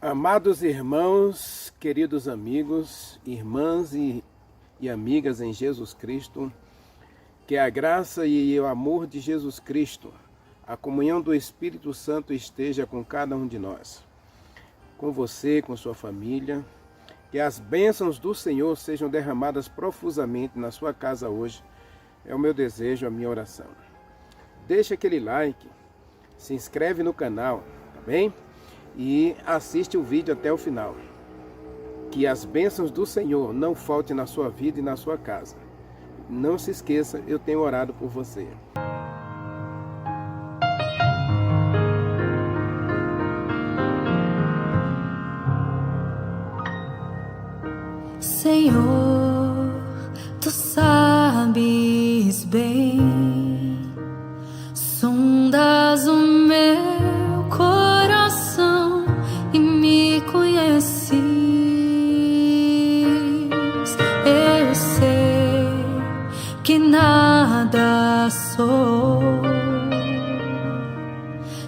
Amados irmãos, queridos amigos, irmãs e amigas em Jesus Cristo, que a graça e o amor de Jesus Cristo, a comunhão do Espírito Santo esteja com cada um de nós, com você, com sua família, que as bênçãos do Senhor sejam derramadas profusamente na sua casa hoje, é o meu desejo, a minha oração. Deixa aquele like, se inscreve no canal, tá bem? E assiste o vídeo até o final. Que as bênçãos do Senhor não faltem na sua vida e na sua casa. Não se esqueça, eu tenho orado por você. Senhor, Tu sabes bem, sondas o meu coração e me conheces. Eu sei que nada sou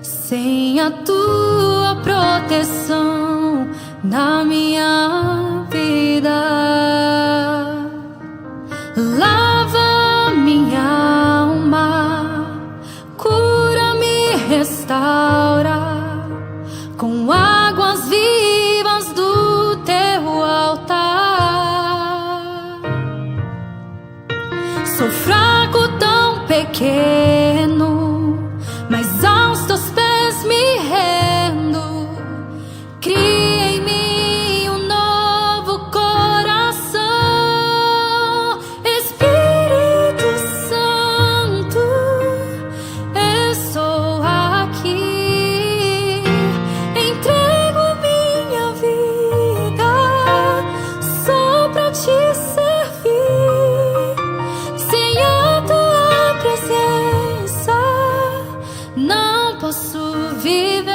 sem a Tua proteção na minha vida. Lava minha alma, cura-me, restaura com águas vivas do Teu altar. Sou fraco, tão pequeno, mas aos Teus pés me rendo. Cria em mim um novo coração, Espírito Santo, estou aqui, entrego minha vida só pra Te servir. Sem a Tua presença não posso viver.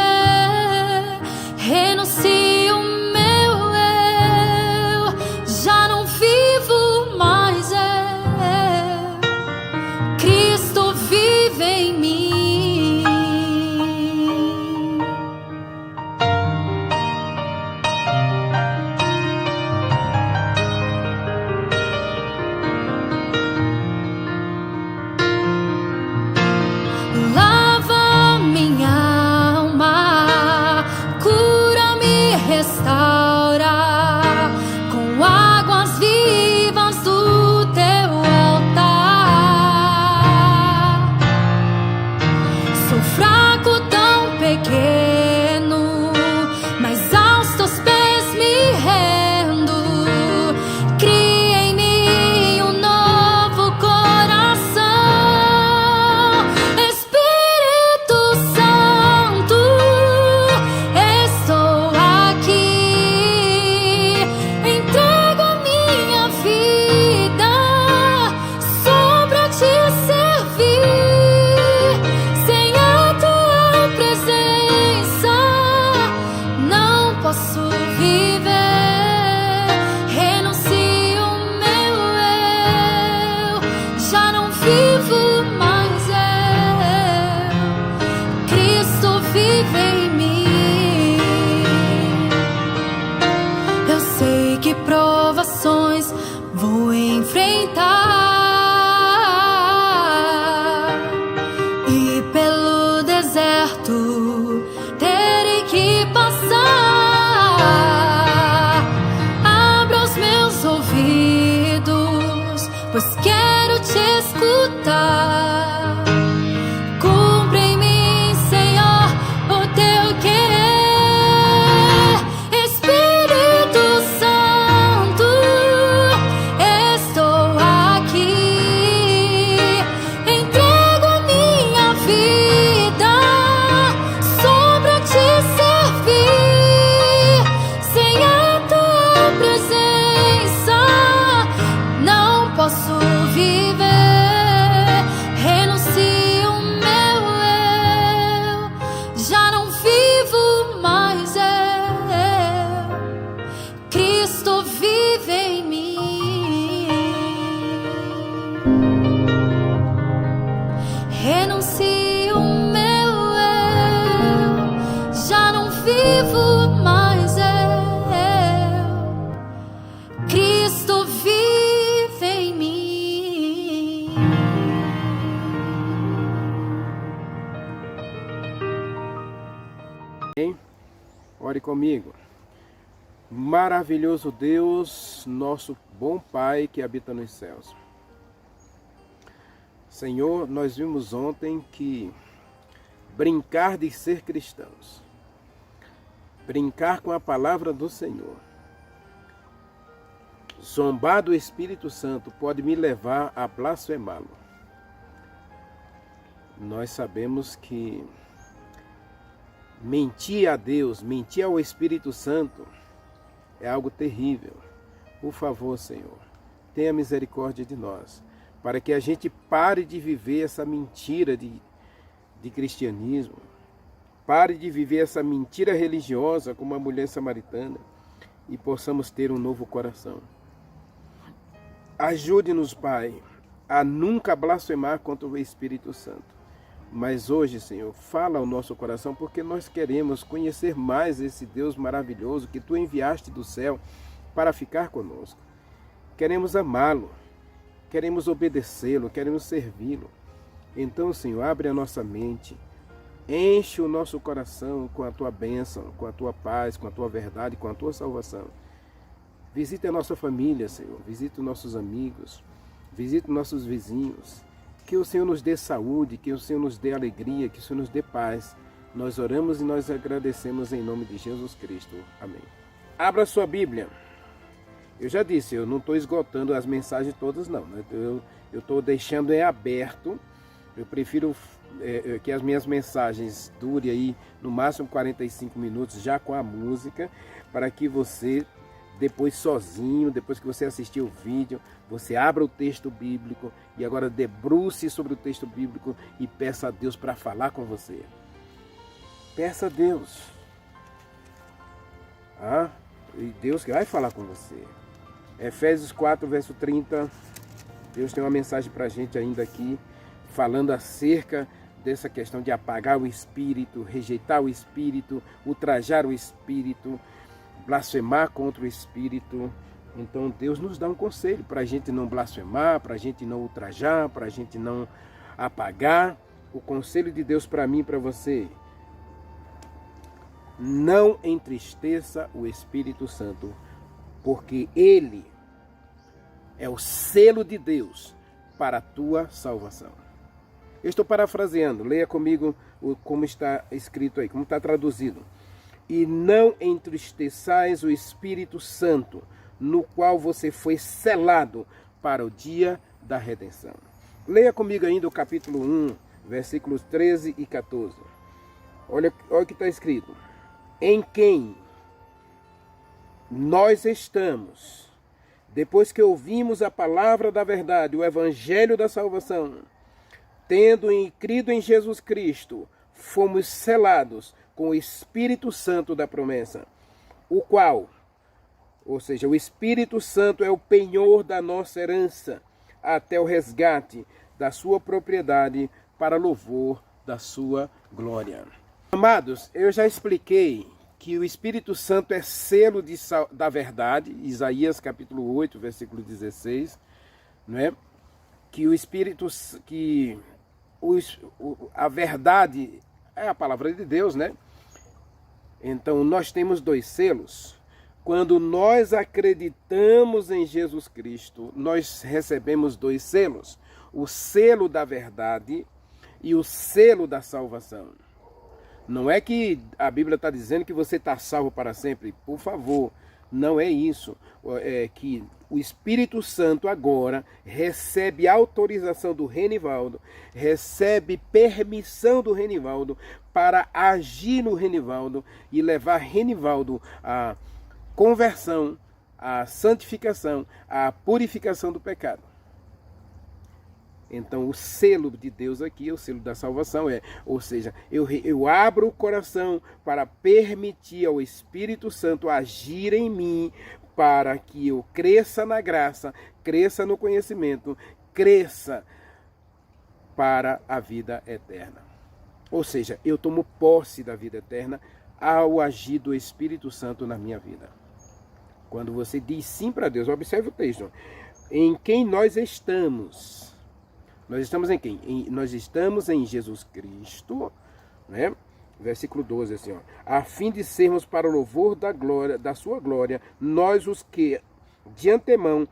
Renuncio meu eu, já não vivo mais eu. Cristo vive em mim. Lava minha alma, restaura com águas vivas do Teu altar. Sou fraco, tão pequeno, mas aos Teus pés me rendo. Cria em mim um novo coração, Espírito Santo, estou aqui, Ore comigo. Maravilhoso Deus, nosso bom Pai que habita nos céus. Senhor, nós vimos ontem que brincar de ser cristãos, brincar com a palavra do Senhor, zombar do Espírito Santo pode me levar a blasfemá-lo. Nós sabemos que mentir a Deus, mentir ao Espírito Santo é algo terrível. Por favor, Senhor, tenha misericórdia de nós, para que a gente pare de viver essa mentira de cristianismo, pare de viver essa mentira religiosa como a mulher samaritana e possamos ter um novo coração. Ajude-nos, Pai, a nunca blasfemar contra o Espírito Santo. Mas hoje, Senhor, fala ao nosso coração, porque nós queremos conhecer mais esse Deus maravilhoso que Tu enviaste do céu para ficar conosco. Queremos amá-lo, queremos obedecê-lo, queremos servi-lo. Então, Senhor, abre a nossa mente, enche o nosso coração com a Tua bênção, com a Tua paz, com a Tua verdade, com a Tua salvação. Visite a nossa família, Senhor, visite os nossos amigos, visite os nossos vizinhos. Que o Senhor nos dê saúde, que o Senhor nos dê alegria, que o Senhor nos dê paz. Nós oramos e nós agradecemos em nome de Jesus Cristo. Amém. Abra sua Bíblia. Eu já disse, eu não estou esgotando as mensagens todas, não. Eu estou deixando em aberto. Eu prefiro que as minhas mensagens durem aí no máximo 45 minutos, já com a música, para que você, depois sozinho, depois que você assistir o vídeo, você abra o texto bíblico e agora debruce sobre o texto bíblico e peça a Deus para falar com você. Peça a Deus. E Deus que vai falar com você. Efésios 4, verso 30. Deus tem uma mensagem para a gente ainda aqui, falando acerca dessa questão de apagar o Espírito, rejeitar o Espírito, ultrajar o Espírito, blasfemar contra o Espírito. Então Deus nos dá um conselho para a gente não blasfemar, para a gente não ultrajar, para a gente não apagar. O conselho de Deus para mim e para você: não entristeça o Espírito Santo, porque Ele é o selo de Deus para a tua salvação. Eu estou parafraseando, leia comigo como está escrito aí, como está traduzido. E não entristeçais o Espírito Santo, no qual você foi selado para o dia da redenção. Leia comigo ainda o capítulo 1, versículos 13 e 14. Olha o que está escrito. Em quem nós estamos, depois que ouvimos a palavra da verdade, o evangelho da salvação, tendo crido em Jesus Cristo, fomos selados com o Espírito Santo da promessa, o qual, ou seja, o Espírito Santo é o penhor da nossa herança, até o resgate da sua propriedade para louvor da sua glória. Amados, eu já expliquei que o Espírito Santo é selo da verdade, Isaías capítulo 8, versículo 16, não é? Que o Espírito, a verdade é a palavra de Deus, né? Então nós temos dois selos. Quando nós acreditamos em Jesus Cristo, nós recebemos dois selos: o selo da verdade e o selo da salvação. Não é que a Bíblia está dizendo que você está salvo para sempre. Por favor, não é isso. É que o Espírito Santo agora recebe autorização do Renivaldo, recebe permissão do Renivaldo para agir no Renivaldo e levar Renivaldo a conversão, a santificação, a purificação do pecado. Então o selo de Deus aqui é o selo da salvação, ou seja, eu abro o coração para permitir ao Espírito Santo agir em mim, para que eu cresça na graça, cresça no conhecimento, cresça para a vida eterna. Ou seja, eu tomo posse da vida eterna ao agir do Espírito Santo na minha vida. Quando você diz sim para Deus, observe o texto. Em quem nós estamos? Nós estamos em quem? Nós estamos em Jesus Cristo, né? Versículo 12, assim, ó. A fim de sermos para o louvor da glória, da sua glória, nós os que de antemão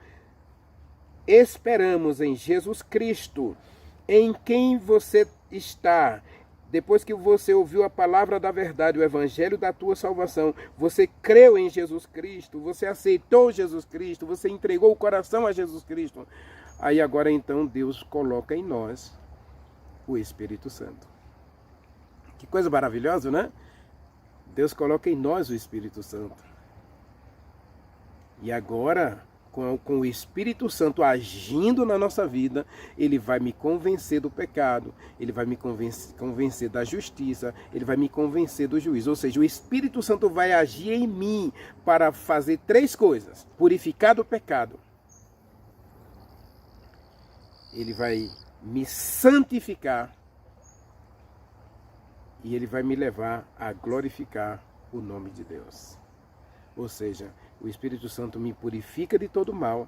esperamos em Jesus Cristo, em quem você está. Depois que você ouviu a palavra da verdade, o evangelho da tua salvação, você creu em Jesus Cristo, você aceitou Jesus Cristo, você entregou o coração a Jesus Cristo. Aí agora então Deus coloca em nós o Espírito Santo. Que coisa maravilhosa, né? Deus coloca em nós o Espírito Santo. E agora, com o Espírito Santo agindo na nossa vida, ele vai me convencer do pecado, ele vai me convencer da justiça, ele vai me convencer do juízo. Ou seja, o Espírito Santo vai agir em mim para fazer 3 coisas: purificar do pecado, ele vai me santificar e ele vai me levar a glorificar o nome de Deus. Ou seja, o Espírito Santo me purifica de todo mal.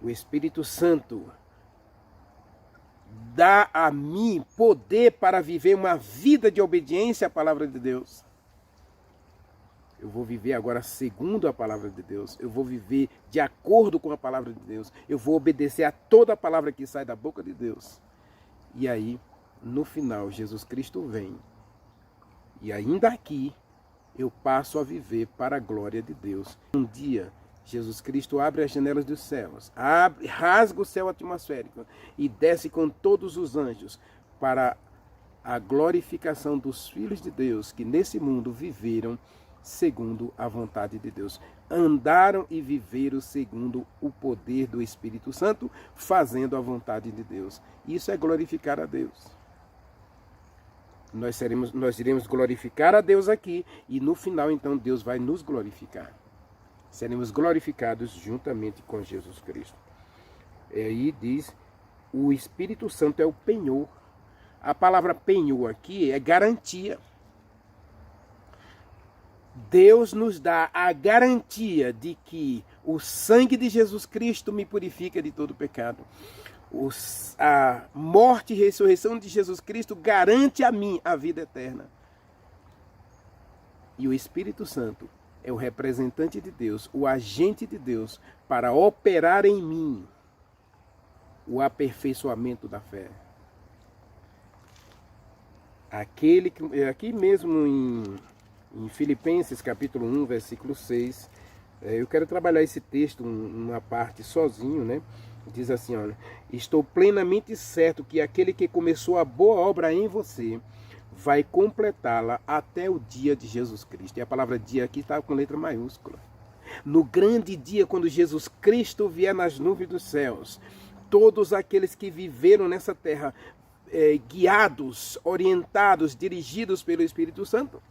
O Espírito Santo dá a mim poder para viver uma vida de obediência à palavra de Deus. Eu vou viver agora segundo a palavra de Deus. Eu vou viver de acordo com a palavra de Deus. Eu vou obedecer a toda a palavra que sai da boca de Deus. E aí, no final, Jesus Cristo vem. E ainda aqui, eu passo a viver para a glória de Deus. Um dia, Jesus Cristo abre as janelas dos céus, rasga o céu atmosférico e desce com todos os anjos para a glorificação dos filhos de Deus que nesse mundo viveram segundo a vontade de Deus. Andaram e viveram segundo o poder do Espírito Santo, fazendo a vontade de Deus. Isso é glorificar a Deus. Nós iremos glorificar a Deus aqui e no final então Deus vai nos glorificar. Seremos glorificados juntamente com Jesus Cristo. E aí diz, o Espírito Santo é o penhor. A palavra penhor aqui é garantia. Deus nos dá a garantia de que o sangue de Jesus Cristo me purifica de todo pecado. A morte e ressurreição de Jesus Cristo garante a mim a vida eterna. E o Espírito Santo é o representante de Deus, o agente de Deus, para operar em mim o aperfeiçoamento da fé. Aqui mesmo em Filipenses capítulo 1, versículo 6, eu quero trabalhar esse texto numa parte sozinho, né? Diz assim, olha, estou plenamente certo que aquele que começou a boa obra em você vai completá-la até o dia de Jesus Cristo. E a palavra dia aqui está com letra maiúscula. No grande dia, quando Jesus Cristo vier nas nuvens dos céus, todos aqueles que viveram nessa terra, guiados, orientados, dirigidos pelo Espírito Santo,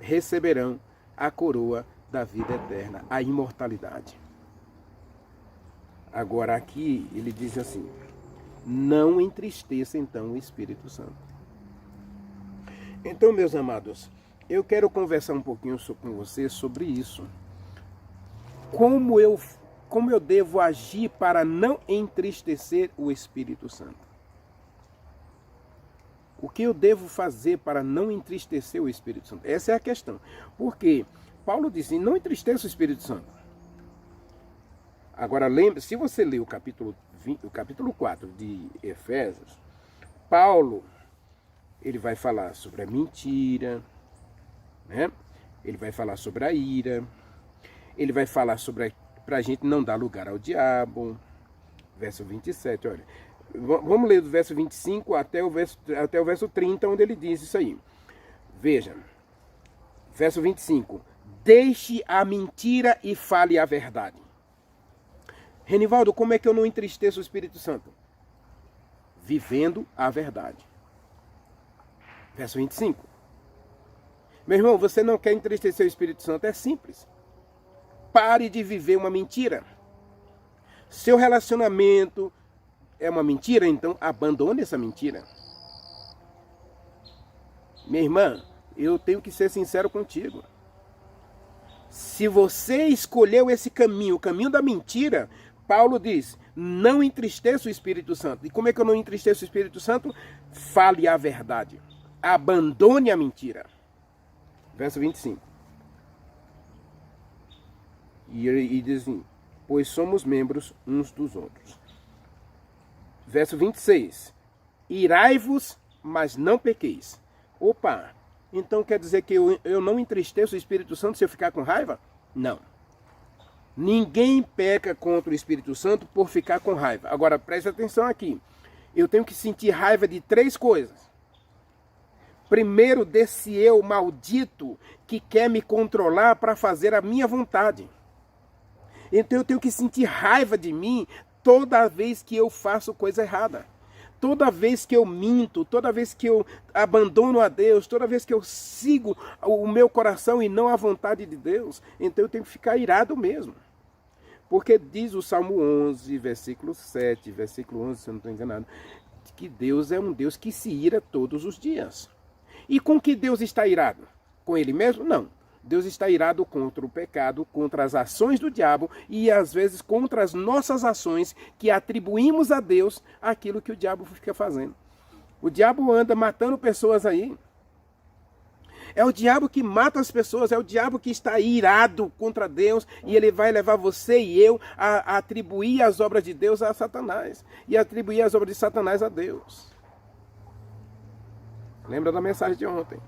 receberão a coroa da vida eterna, a imortalidade. Agora aqui ele diz assim, não entristeça então o Espírito Santo. Então, meus amados, eu quero conversar um pouquinho com vocês sobre isso. Como eu devo agir para não entristecer o Espírito Santo? O que eu devo fazer para não entristecer o Espírito Santo? Essa é a questão. Porque Paulo disse, não entristeça o Espírito Santo. Agora, lembre, se você ler o capítulo 4 de Efésios, Paulo, ele vai falar sobre a mentira, né? Ele vai falar sobre a ira, ele vai falar sobre para a gente não dar lugar ao diabo, verso 27, olha. Vamos ler do verso 25 até o verso 30, onde ele diz isso aí. Veja, verso 25, deixe a mentira e fale a verdade. Renivaldo, como é que eu não entristeço o Espírito Santo? Vivendo a verdade. Verso 25. Meu irmão, você não quer entristecer o Espírito Santo? É simples. Pare de viver uma mentira. Seu relacionamento é uma mentira, então abandone essa mentira. Minha irmã, eu tenho que ser sincero contigo. Se você escolheu esse caminho, o caminho da mentira, Paulo diz, não entristeça o Espírito Santo. E como é que eu não entristeço o Espírito Santo? Fale a verdade. abandone a mentira. Verso 25. E diz assim, pois somos membros uns dos outros. Verso 26. Irai-vos, mas não pequeis. Opa, então quer dizer que eu não entristeço o Espírito Santo se eu ficar com raiva? Não. Ninguém peca contra o Espírito Santo por ficar com raiva. Agora, preste atenção aqui. Eu tenho que sentir raiva de 3 coisas. Primeiro, desse eu maldito que quer me controlar para fazer a minha vontade. Então eu tenho que sentir raiva de mim toda vez que eu faço coisa errada. Toda vez que eu minto, toda vez que eu abandono a Deus, toda vez que eu sigo o meu coração e não a vontade de Deus, então eu tenho que ficar irado mesmo. Porque diz o Salmo 11, versículo 7, versículo 11, se eu não estou enganado, que Deus é um Deus que se ira todos os dias. E com que Deus está irado? Com Ele mesmo? Não. Deus está irado contra o pecado, contra as ações do diabo e às vezes contra as nossas ações que atribuímos a Deus aquilo que o diabo fica fazendo. O diabo anda matando pessoas aí. É o diabo que mata as pessoas, é o diabo que está irado contra Deus e ele vai levar você e eu a atribuir as obras de Deus a Satanás e atribuir as obras de Satanás a Deus. Lembra da mensagem de ontem?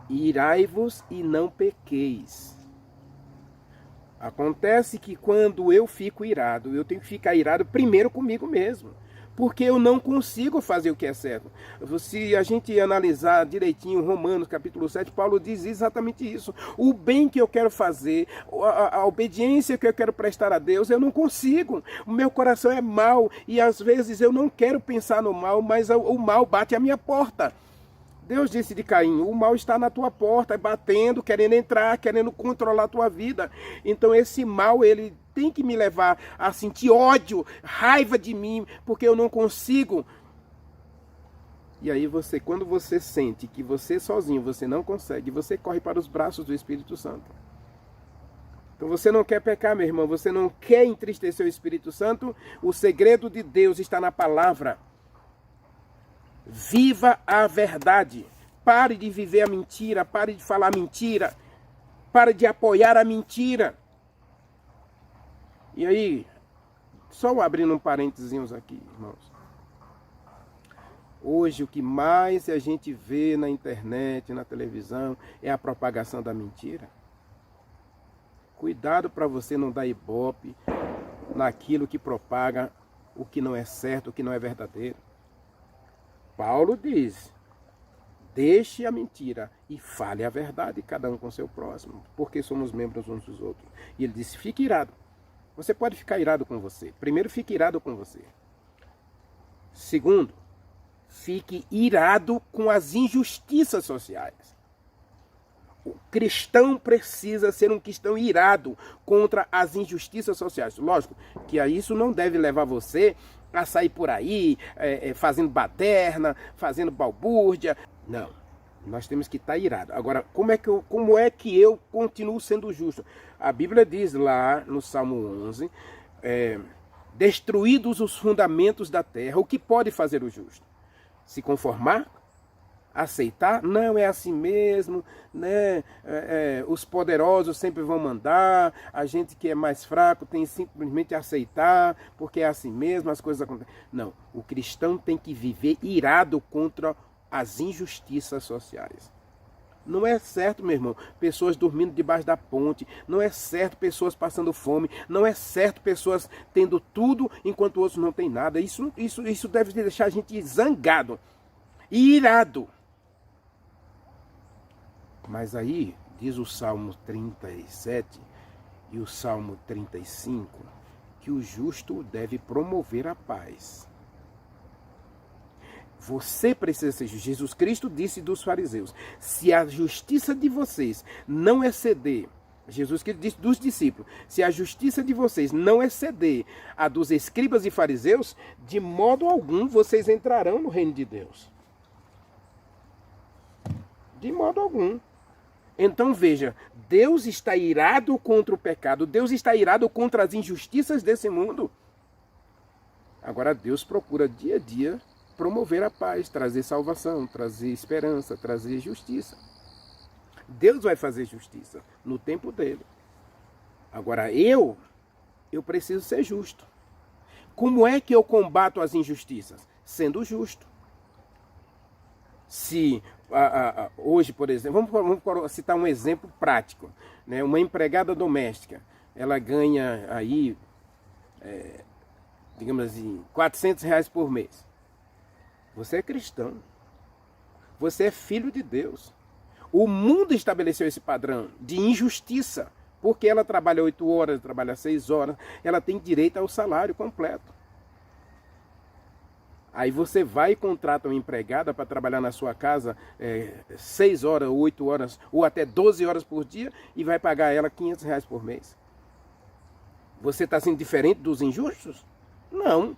Irai-vos e não pequeis. Acontece que quando eu fico irado, eu tenho que ficar irado primeiro comigo mesmo. Porque eu não consigo fazer o que é certo. Se a gente analisar direitinho Romanos capítulo 7, Paulo diz exatamente isso. O bem que eu quero fazer, a obediência que eu quero prestar a Deus, eu não consigo. O meu coração é mau e às vezes eu não quero pensar no mal, mas o mal bate à minha porta. Deus disse de Caim, o mal está na tua porta, batendo, querendo entrar, querendo controlar a tua vida. Então esse mal, ele tem que me levar a sentir ódio, raiva de mim, porque eu não consigo. E aí quando você sente que você sozinho, você não consegue, você corre para os braços do Espírito Santo. Então você não quer pecar, meu irmão, você não quer entristecer o Espírito Santo, o segredo de Deus está na palavra. Viva a verdade. Pare de viver a mentira. Pare de falar mentira. Pare de apoiar a mentira. E aí, só abrindo um parênteses aqui, irmãos. Hoje o que mais a gente vê na internet, na televisão, é a propagação da mentira. Cuidado para você não dar ibope naquilo que propaga o que não é certo, o que não é verdadeiro. Paulo diz, deixe a mentira e fale a verdade, cada um com seu próximo, porque somos membros uns dos outros. E ele disse, fique irado. Você pode ficar irado com você. Primeiro, fique irado com você. Segundo, fique irado com as injustiças sociais. O cristão precisa ser um cristão irado contra as injustiças sociais. Lógico que isso não deve levar você a sair por aí, fazendo baderna, fazendo balbúrdia. Não, nós temos que estar irados. Agora, como é que eu continuo sendo justo? A Bíblia diz lá no Salmo 11, destruídos os fundamentos da terra, o que pode fazer o justo? Se conformar? Aceitar? Não, é assim mesmo, né? Os poderosos sempre vão mandar, a gente que é mais fraco tem simplesmente aceitar, porque é assim mesmo, as coisas acontecem. Não, o cristão tem que viver irado contra as injustiças sociais. Não é certo, meu irmão, pessoas dormindo debaixo da ponte, não é certo pessoas passando fome, não é certo pessoas tendo tudo enquanto outros não têm nada. Isso deve deixar a gente zangado e irado. Mas aí, diz o Salmo 37 e o Salmo 35, que o justo deve promover a paz. Você precisa ser justo. Jesus Cristo disse dos fariseus, se a justiça de vocês não exceder, Jesus Cristo disse dos discípulos, se a justiça de vocês não exceder a dos escribas e fariseus, de modo algum vocês entrarão no reino de Deus. De modo algum. Então veja, Deus está irado contra o pecado, Deus está irado contra as injustiças desse mundo. Agora Deus procura dia a dia promover a paz, trazer salvação, trazer esperança, trazer justiça. Deus vai fazer justiça no tempo dele. Agora eu preciso ser justo. Como é que eu combato as injustiças? Sendo justo. Se hoje, por exemplo, vamos citar um exemplo prático, né? Uma empregada doméstica, ela ganha aí, digamos assim, R$400 por mês. Você é cristão. Você é filho de Deus. O mundo estabeleceu esse padrão de injustiça. Porque ela trabalha 8 horas, trabalha 6 horas, ela tem direito ao salário completo. Aí você vai e contrata uma empregada para trabalhar na sua casa 6 horas, 8 horas ou até 12 horas por dia e vai pagar ela R$500 por mês. Você está sendo diferente dos injustos? Não.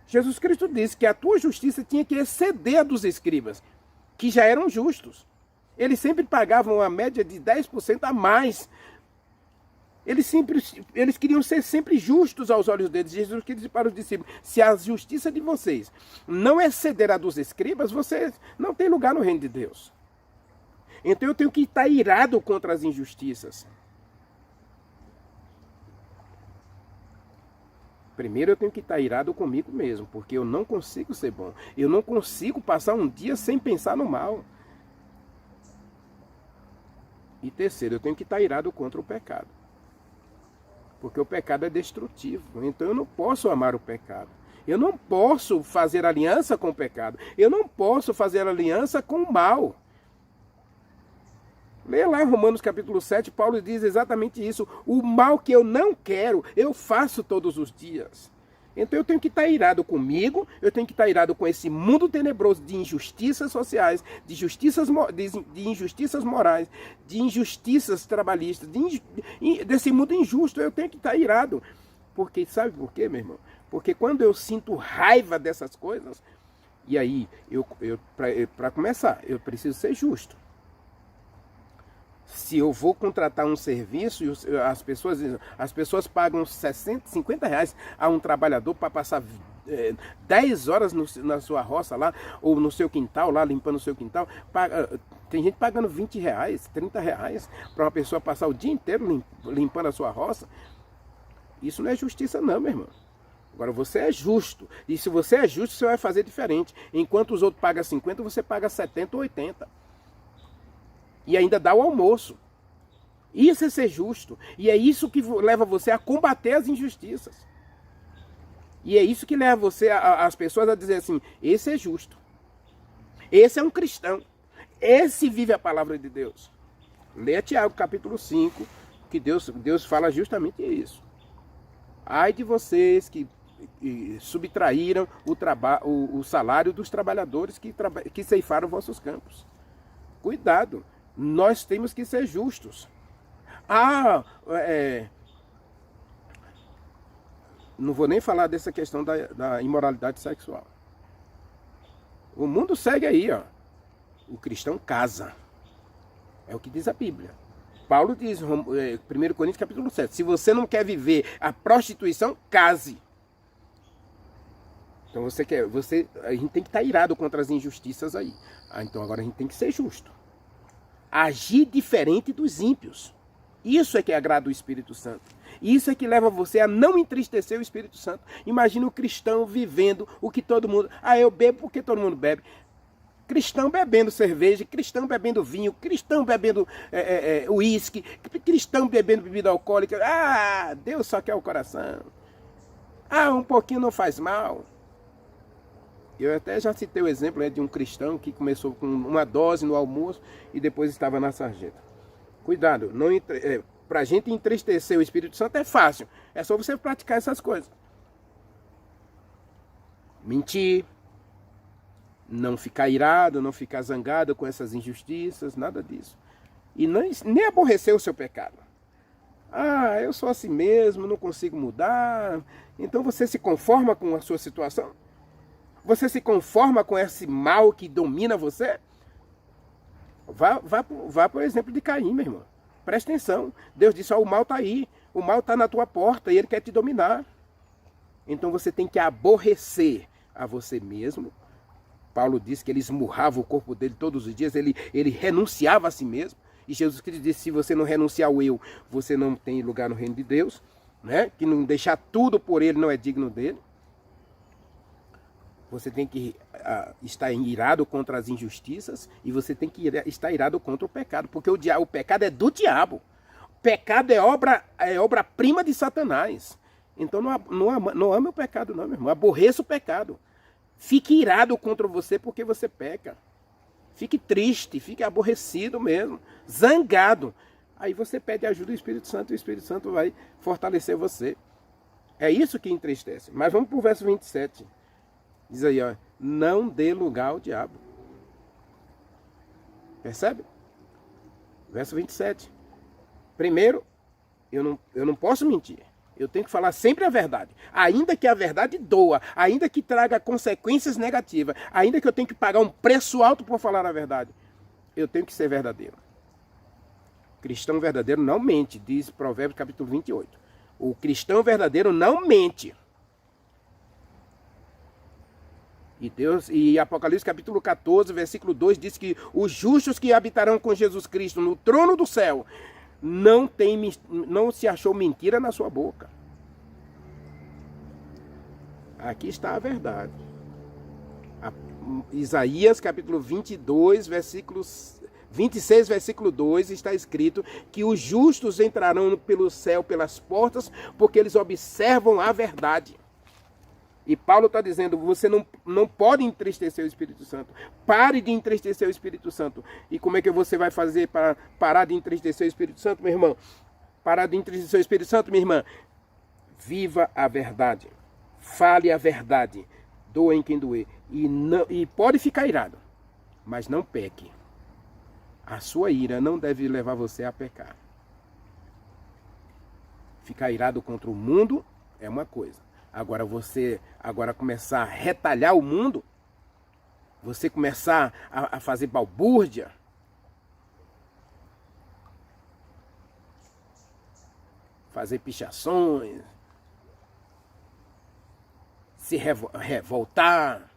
Jesus Cristo disse que a tua justiça tinha que exceder a dos escribas, que já eram justos. Eles sempre pagavam uma média de 10% a mais. Eles queriam ser sempre justos aos olhos deles. Jesus disse para os discípulos: se a justiça de vocês não exceder a dos escribas, vocês não têm lugar no reino de Deus. Então eu tenho que estar irado contra as injustiças. Primeiro eu tenho que estar irado comigo mesmo, porque eu não consigo ser bom. Eu não consigo passar um dia sem pensar no mal. E terceiro, eu tenho que estar irado contra o pecado. Porque o pecado é destrutivo. Então eu não posso amar o pecado. Eu não posso fazer aliança com o pecado. Eu não posso fazer aliança com o mal. Leia lá em Romanos capítulo 7, Paulo diz exatamente isso. O mal que eu não quero, eu faço todos os dias. Então eu tenho que estar irado comigo, eu tenho que estar irado com esse mundo tenebroso de injustiças sociais, de injustiças morais, de injustiças trabalhistas, desse mundo injusto. Eu tenho que estar irado. Porque sabe por quê, meu irmão? Porque quando eu sinto raiva dessas coisas, e aí, para começar, eu preciso ser justo. Se eu vou contratar um serviço e as pessoas pagam 60, 50 reais a um trabalhador para passar 10 horas na sua roça lá, ou no seu quintal, lá limpando o seu quintal, tem gente pagando 20 reais, 30 reais para uma pessoa passar o dia inteiro limpando a sua roça. Isso não é justiça não, meu irmão. Agora você é justo, e se você é justo, você vai fazer diferente. Enquanto os outros pagam 50, você paga 70 ou 80. E ainda dá o almoço. Isso é ser justo. E é isso que leva você a combater as injustiças. E é isso que leva você as pessoas a dizer assim: esse é justo. Esse é um cristão. Esse vive a palavra de Deus. Leia Tiago capítulo 5, que Deus fala justamente isso. Ai de vocês que subtraíram o salário dos trabalhadores que ceifaram vossos campos. Cuidado. Nós temos que ser justos. Não vou nem falar dessa questão da imoralidade sexual. O mundo segue aí, ó. O cristão casa. É o que diz a Bíblia. Paulo diz, 1 Coríntios capítulo 7, se você não quer viver a prostituição, case. Então a gente tem que estar irado contra as injustiças aí. Então agora a gente tem que ser justo. Agir diferente dos ímpios. Isso é que agrada o Espírito Santo. Isso é que leva você a não entristecer o Espírito Santo. Imagina o cristão vivendo o que todo mundo... eu bebo porque todo mundo bebe. Cristão bebendo cerveja, cristão bebendo vinho, cristão bebendo uísque, cristão bebendo bebida alcoólica. Deus só quer o coração. Um pouquinho não faz mal. Eu até já citei o exemplo de um cristão que começou com uma dose no almoço e depois estava na sarjeta. Cuidado, para a gente entristecer o Espírito Santo é fácil. É só você praticar essas coisas. Mentir, não ficar irado, não ficar zangado com essas injustiças, nada disso. E nem aborrecer o seu pecado. Eu sou assim mesmo, não consigo mudar. Então você se conforma com a sua situação? Você se conforma com esse mal que domina você? Vá por exemplo de Caim, meu irmão. Presta atenção. Deus disse, o mal está aí. O mal está na tua porta e ele quer te dominar. Então você tem que aborrecer a você mesmo. Paulo disse que ele esmurrava o corpo dele todos os dias, ele renunciava a si mesmo. E Jesus Cristo disse, se você não renunciar ao eu, você não tem lugar no reino de Deus, né? Que não deixar tudo por ele não é digno dele. Você tem que estar irado contra as injustiças e você tem que estar irado contra o pecado, porque o pecado é do diabo. O pecado é obra-prima de Satanás. Então não ame o pecado não, meu irmão. Aborreça o pecado. Fique irado contra você porque você peca. Fique triste, fique aborrecido mesmo, zangado. Aí você pede ajuda do Espírito Santo e o Espírito Santo vai fortalecer você. É isso que entristece. Mas vamos para o verso 27. Diz aí, ó, não dê lugar ao diabo. Percebe? Verso 27. Primeiro, eu não posso mentir. Eu tenho que falar sempre a verdade. Ainda que a verdade doa, ainda que traga consequências negativas, ainda que eu tenha que pagar um preço alto por falar a verdade, eu tenho que ser verdadeiro. O cristão verdadeiro não mente, diz Provérbios capítulo 28. O cristão verdadeiro não mente. E Apocalipse capítulo 14, versículo 2 diz que os justos que habitarão com Jesus Cristo no trono do céu, não se achou mentira na sua boca. Aqui está a verdade. Isaías capítulo 22, versículos 26, versículo 2, está escrito que os justos entrarão pelo céu pelas portas, porque eles observam a verdade. E Paulo está dizendo, você não pode entristecer o Espírito Santo. Pare de entristecer o Espírito Santo. E como é que você vai fazer para parar de entristecer o Espírito Santo, meu irmão? Parar de entristecer o Espírito Santo, minha irmã? Viva a verdade. Fale a verdade. Doa em quem doer. E pode ficar irado, mas não peque. A sua ira não deve levar você a pecar. Ficar irado contra o mundo é uma coisa. Agora começar a retalhar o mundo, você começar a fazer balbúrdia, fazer pichações, se revoltar.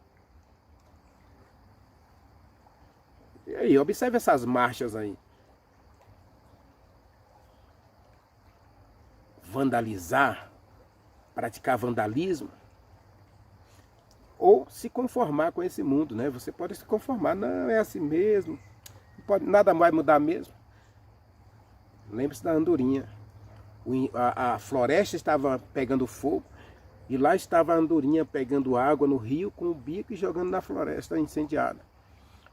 E aí, observe essas marchas aí. Vandalizar, praticar vandalismo, ou se conformar com esse mundo, né? Você pode se conformar, não, é assim mesmo, nada vai mudar mesmo. Lembre-se da andorinha. A floresta estava pegando fogo, e lá estava a andorinha pegando água no rio com o bico e jogando na floresta incendiada.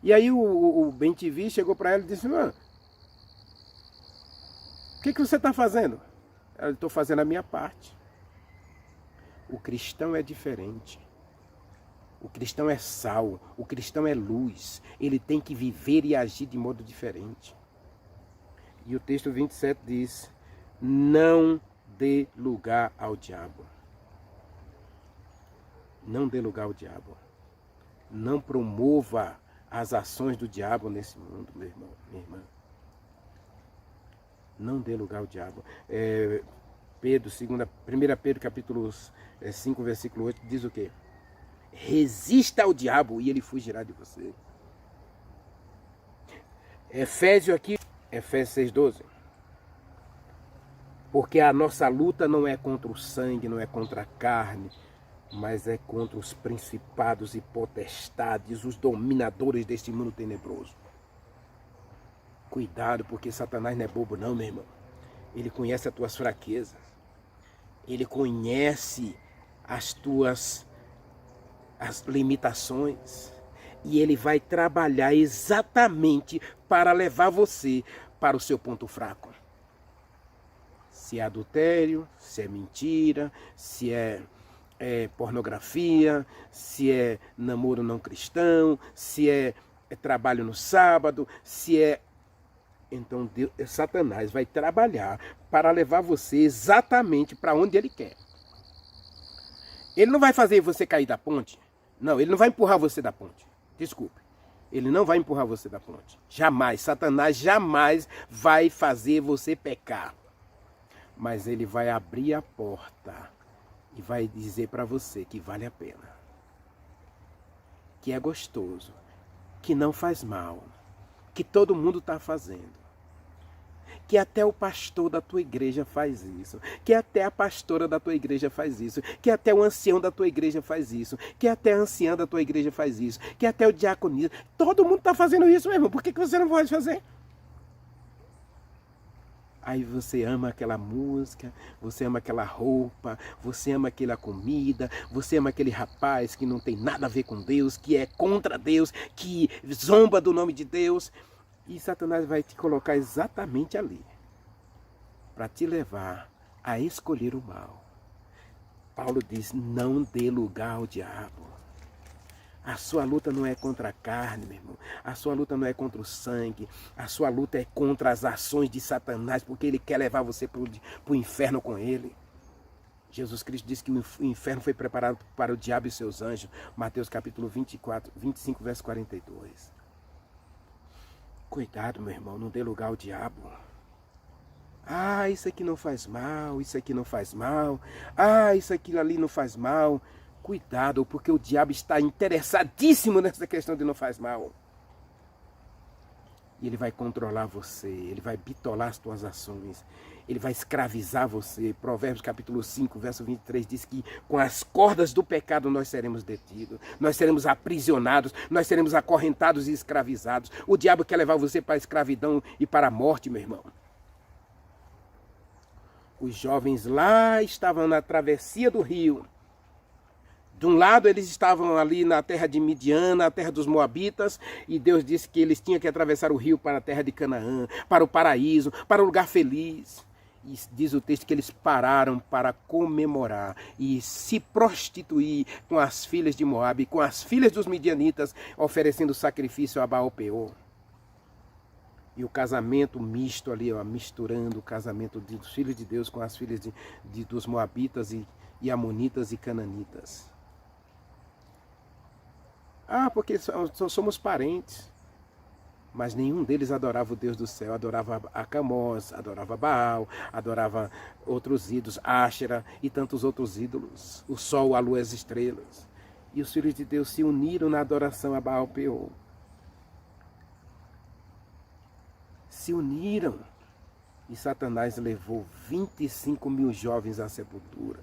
E aí o Ben-TV chegou para ela e disse, o que você está fazendo? Eu estou fazendo a minha parte. O cristão é diferente. O cristão é sal. O cristão é luz. Ele tem que viver e agir de modo diferente. E o texto 27 diz, não dê lugar ao diabo. Não dê lugar ao diabo. Não promova as ações do diabo nesse mundo, meu irmão, minha irmã. Não dê lugar ao diabo. 1 Pedro capítulo 5, versículo 8, diz o quê? Resista ao diabo e ele fugirá de você. Efésios 6,12. Porque a nossa luta não é contra o sangue, não é contra a carne, mas é contra os principados e potestades, os dominadores deste mundo tenebroso. Cuidado, porque Satanás não é bobo não, meu irmão. Ele conhece as tuas fraquezas. Ele conhece as limitações. E ele vai trabalhar exatamente para levar você para o seu ponto fraco. Se é adultério, se é mentira, se é pornografia, se é namoro não cristão, se é trabalho no sábado, se é... Então Satanás vai trabalhar para levar você exatamente para onde ele quer. Ele não vai fazer você cair da ponte. Não, ele não vai empurrar você da ponte. Desculpe. Ele não vai empurrar você da ponte. Jamais. Satanás jamais vai fazer você pecar. Mas ele vai abrir a porta e vai dizer para você que vale a pena. que é gostoso, que não faz mal, que todo mundo está fazendo. Que até o pastor da tua igreja faz isso, que até a pastora da tua igreja faz isso, que até o ancião da tua igreja faz isso, que até a anciã da tua igreja faz isso, que até o diaconisa, todo mundo está fazendo isso, meu irmão, por que você não pode fazer? Aí você ama aquela música, você ama aquela roupa, você ama aquela comida, você ama aquele rapaz que não tem nada a ver com Deus, que é contra Deus, que zomba do nome de Deus. E Satanás vai te colocar exatamente ali, para te levar a escolher o mal. Paulo diz, não dê lugar ao diabo. A sua luta não é contra a carne, meu irmão. A sua luta não é contra o sangue. A sua luta é contra as ações de Satanás, porque ele quer levar você para o inferno com ele. Jesus Cristo disse que o inferno foi preparado para o diabo e seus anjos. Mateus capítulo 25, verso 42. Cuidado, meu irmão, não dê lugar ao diabo. Ah, isso aqui não faz mal, isso aqui não faz mal. Ah, isso aqui ali não faz mal. Cuidado, porque o diabo está interessadíssimo nessa questão de não faz mal. E ele vai controlar você, ele vai bitolar as tuas ações, ele vai escravizar você. Provérbios capítulo 5, verso 23 diz que com as cordas do pecado nós seremos detidos, nós seremos aprisionados, nós seremos acorrentados e escravizados. O diabo quer levar você para a escravidão e para a morte, meu irmão. Os jovens lá estavam na travessia do rio. De um lado eles estavam ali na terra de Midian, na terra dos Moabitas, e Deus disse que eles tinham que atravessar o rio para a terra de Canaã, para o paraíso, para o lugar feliz. E diz o texto que eles pararam para comemorar e se prostituir com as filhas de Moabe, com as filhas dos midianitas, oferecendo sacrifício a Baal-peor. E o casamento misto ali, ó, misturando o casamento dos filhos de Deus com as filhas dos Moabitas e Amonitas e Cananitas. Ah, porque só somos parentes. Mas nenhum deles adorava o Deus do céu, adorava a Camós, adorava Baal, adorava outros ídolos, Áshera e tantos outros ídolos, o sol, a lua, as estrelas. E os filhos de Deus se uniram na adoração a Baal-peor. Se uniram. E Satanás levou 25 mil jovens à sepultura.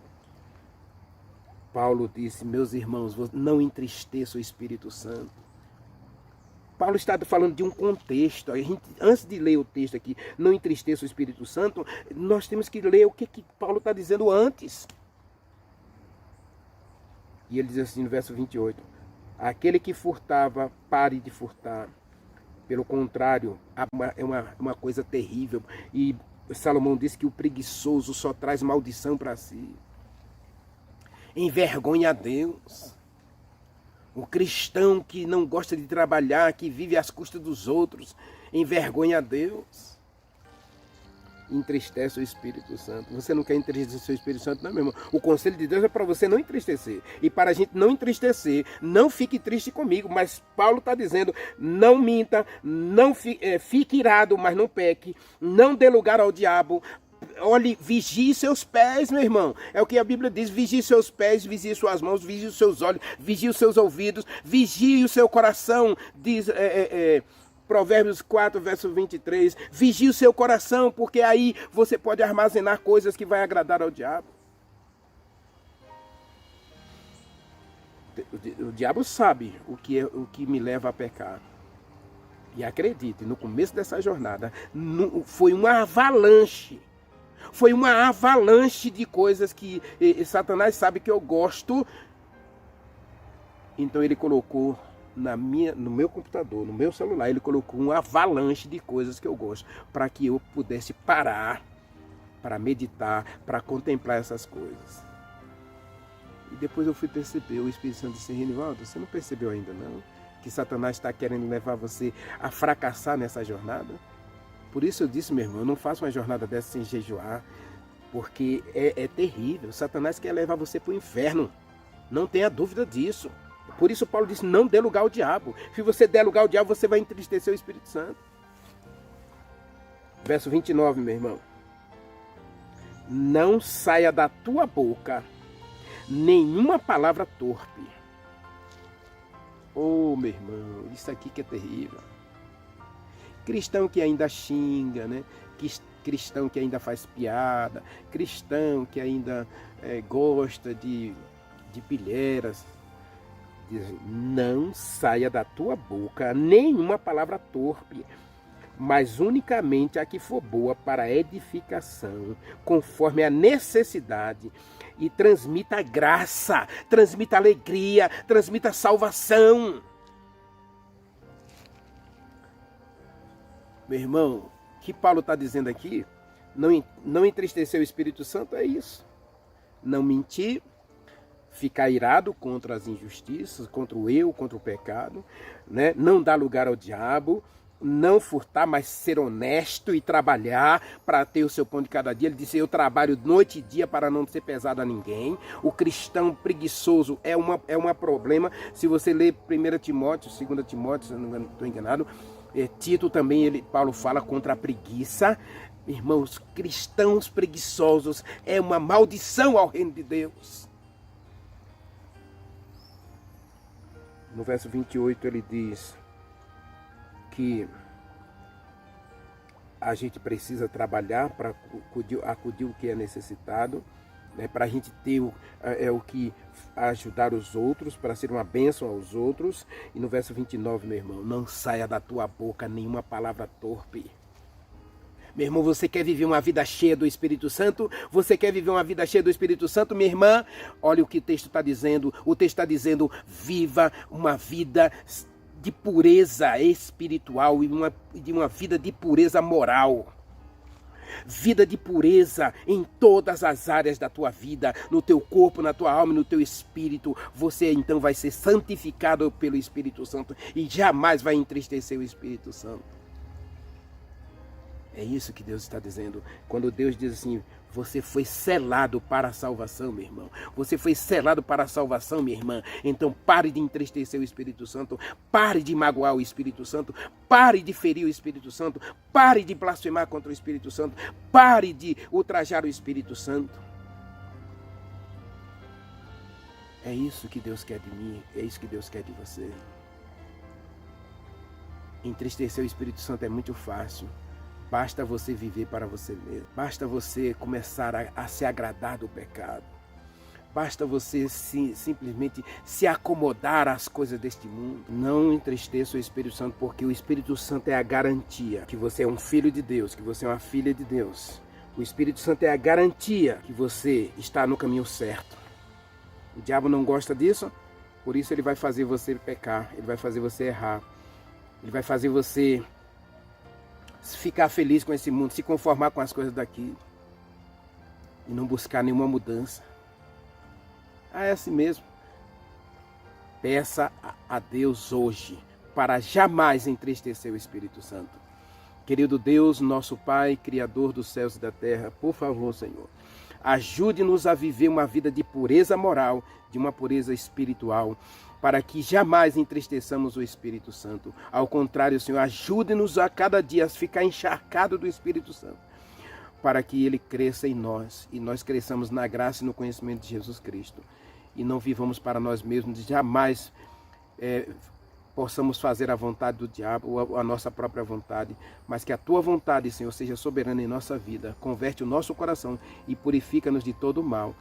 Paulo disse, meus irmãos, não entristeça o Espírito Santo. Paulo está falando de um contexto. A gente, antes de ler o texto aqui, não entristeça o Espírito Santo, nós temos que ler o que Paulo está dizendo antes. E ele diz assim no verso 28, aquele que furtava, pare de furtar. Pelo contrário, é uma coisa terrível. E Salomão disse que o preguiçoso só traz maldição para si. Envergonha a Deus. O cristão que não gosta de trabalhar, que vive às custas dos outros, envergonha a Deus. Entristece o Espírito Santo. Você não quer entristecer o Espírito Santo, não, meu irmão? O conselho de Deus é para você não entristecer. E para a gente não entristecer, não fique triste comigo. Mas Paulo está dizendo, não minta, não fique irado, mas não peque. Não dê lugar ao diabo. Olhe, vigie seus pés, meu irmão. É o que a Bíblia diz, vigie seus pés, vigie suas mãos, vigie os seus olhos, vigie os seus ouvidos, vigie o seu coração, diz Provérbios 4, verso 23, vigie o seu coração, porque aí você pode armazenar coisas que vai agradar ao diabo. O diabo sabe o que me leva a pecar. E acredite, no começo dessa jornada, foi uma avalanche. Foi uma avalanche de coisas que Satanás sabe que eu gosto. Então ele colocou no meu computador, no meu celular, ele colocou uma avalanche de coisas que eu gosto, para que eu pudesse parar, para meditar, para contemplar essas coisas. E depois eu fui perceber, o Espírito Santo disse, Renivaldo, você não percebeu ainda não? Que Satanás está querendo levar você a fracassar nessa jornada? Por isso eu disse, meu irmão, eu não faço uma jornada dessa sem jejuar, porque é terrível. Satanás quer levar você para o inferno, não tenha dúvida disso. Por isso Paulo disse, não dê lugar ao diabo. Se você der lugar ao diabo, você vai entristecer o Espírito Santo. Verso 29, meu irmão. Não saia da tua boca nenhuma palavra torpe. Oh, meu irmão, isso aqui que é terrível. Cristão que ainda xinga, né? Cristão que ainda faz piada, cristão que ainda gosta de pilheiras. Não saia da tua boca nenhuma palavra torpe, mas unicamente a que for boa para edificação, conforme a necessidade, e transmita graça, transmita alegria, transmita salvação. Meu irmão, o que Paulo está dizendo aqui, não entristecer o Espírito Santo é isso. Não mentir, ficar irado contra as injustiças, contra o eu, contra o pecado, né? Não dar lugar ao diabo, não furtar, mas ser honesto e trabalhar para ter o seu pão de cada dia. Ele disse, eu trabalho noite e dia para não ser pesado a ninguém. O cristão preguiçoso é um problema. Se você ler 1 Timóteo, 2 Timóteo, se eu não estou enganado, Tito também, Paulo fala contra a preguiça. Irmãos, cristãos preguiçosos é uma maldição ao reino de Deus. No verso 28 ele diz que a gente precisa trabalhar para acudir o que é necessitado, né, para a gente ter o que ajudar os outros, para ser uma bênção aos outros. E no verso 29, meu irmão, não saia da tua boca nenhuma palavra torpe. Meu irmão, você quer viver uma vida cheia do Espírito Santo? Você quer viver uma vida cheia do Espírito Santo, minha irmã? Olha o que o texto está dizendo. O texto está dizendo, viva uma vida de pureza espiritual e de uma vida de pureza moral. Vida de pureza em todas as áreas da tua vida, no teu corpo, na tua alma e no teu espírito. Você então vai ser santificado pelo Espírito Santo e jamais vai entristecer o Espírito Santo. É isso que Deus está dizendo. Quando Deus diz assim, você foi selado para a salvação, meu irmão. Você foi selado para a salvação, minha irmã. Então pare de entristecer o Espírito Santo. Pare de magoar o Espírito Santo. Pare de ferir o Espírito Santo. Pare de blasfemar contra o Espírito Santo. Pare de ultrajar o Espírito Santo. É isso que Deus quer de mim. É isso que Deus quer de você. Entristecer o Espírito Santo é muito fácil. Basta você viver para você mesmo. Basta você começar a se agradar do pecado. Basta você simplesmente se acomodar às coisas deste mundo. Não entristeça o Espírito Santo, porque o Espírito Santo é a garantia que você é um filho de Deus, que você é uma filha de Deus. O Espírito Santo é a garantia que você está no caminho certo. O diabo não gosta disso, por isso ele vai fazer você pecar, ele vai fazer você errar, ele vai fazer você ficar feliz com esse mundo, se conformar com as coisas daqui e não buscar nenhuma mudança. É assim mesmo. Peça a Deus hoje para jamais entristecer o Espírito Santo. Querido Deus, nosso Pai, Criador dos céus e da terra, por favor, Senhor, ajude-nos a viver uma vida de pureza moral, de uma pureza espiritual, para que jamais entristeçamos o Espírito Santo. Ao contrário, Senhor, ajude-nos a cada dia a ficar encharcado do Espírito Santo, para que ele cresça em nós e nós cresçamos na graça e no conhecimento de Jesus Cristo. E não vivamos para nós mesmos, jamais possamos fazer a vontade do diabo ou a nossa própria vontade, mas que a tua vontade, Senhor, seja soberana em nossa vida. Converte o nosso coração e purifica-nos de todo o mal.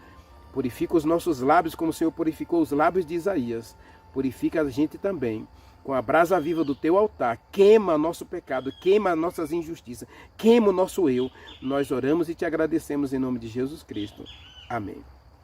Purifica os nossos lábios como o Senhor purificou os lábios de Isaías. Purifica a gente também com a brasa viva do teu altar. Queima nosso pecado, queima nossas injustiças, queima o nosso eu. Nós oramos e te agradecemos em nome de Jesus Cristo. Amém.